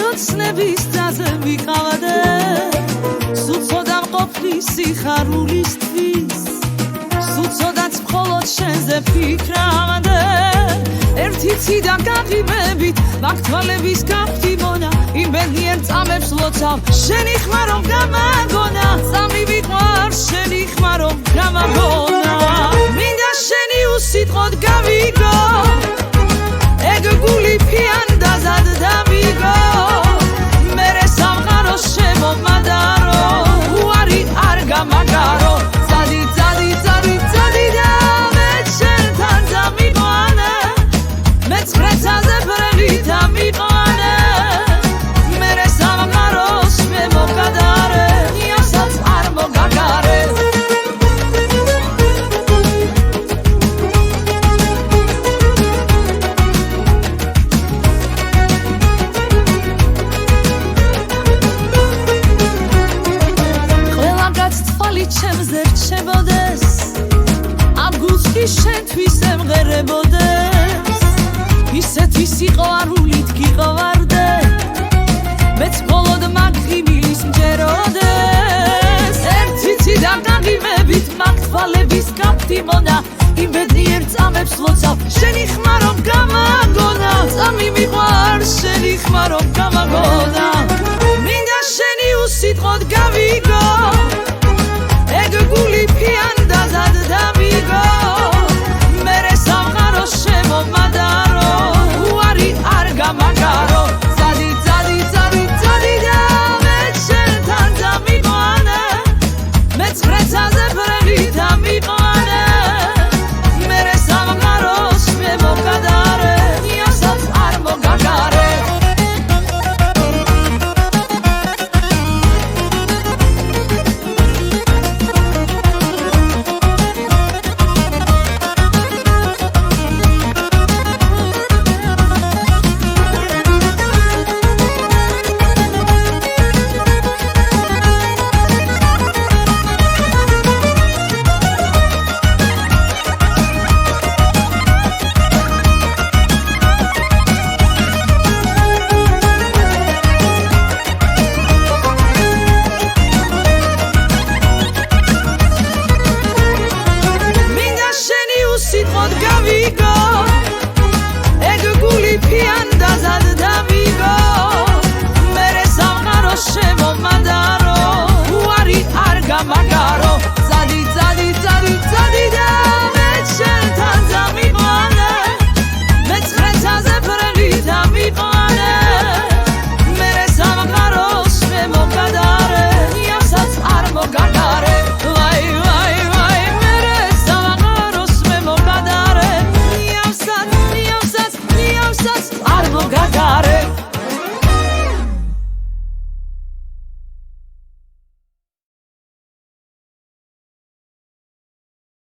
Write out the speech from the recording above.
ოცნების ძაზე ვიყავდე სულ ცოტა მყოფი სიხარულისთვის სულ ცოტაც მხოლოდ შენზე ფიქრავდე ერთი ციდან გაღიმებით მაგ თვალების გავხდი მონა იმ ბედნიერ წამებს ლოცავ შენი ხმა რომ გამაგონა წამი ვიყვარ შენი ხმა რომ გამაგონა მინდა შენი უსიტყვოდ გავიგო ეგ გული ფიან დაზად დავიგო მერე სამყაროს შემომადარო უარი არ გამაგარო წადი წადი წადი წადი და მე შენთან დამიყვანე მე ცხრეცაზე ბრელი დამიყვანე მერე სამყაროს შემომადარე იასაც არ მოგაგარე ჩემზე რჩებოდეს ამ გულს კი შენთვის ემღერებოდეს ისეთი სიყვარულით გიყვარდე მეც მხოლოდ მაგ ღიმილის მჯეროდეს ერთი ციდან გაღიმებით მაგ თვალების გავხდი მონა იმ ბედნიერ წამებს ლოცავ შენი ხმა რომ გამაგონა წამი მიყვარ შენი ხმა რომ გამაგონა